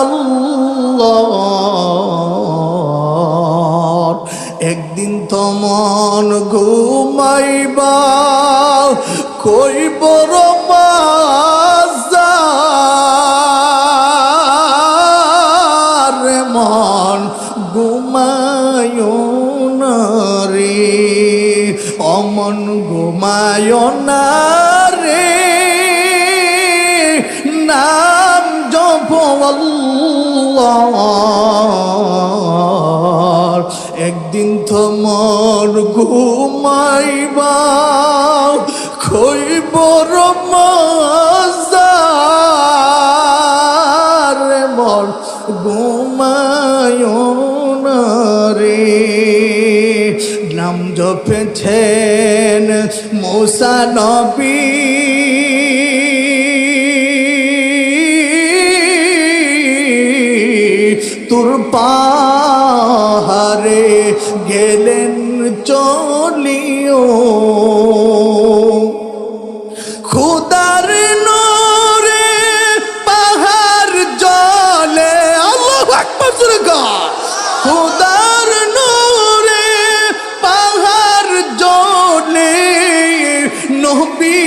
আল্লাহর। একদিন তো মন ঘুমাইবা কইব রমাজার, মন ঘুমায় না রে, অমন ঘুমায় না রে, নাম জপ আল্লাহর। একদিন তো মন ঘুমাইবা খইব রমাজার, মন ঘুমায় না রে। নাম জপেছেন মুসা নবী, তুর পাহাড়ে গেলেন চলিও, খুদার নূরে পাহাড় জলে, আল্লাহু আকবার জোরে গান। খুদার নূরে পাহাড় জলে, নবী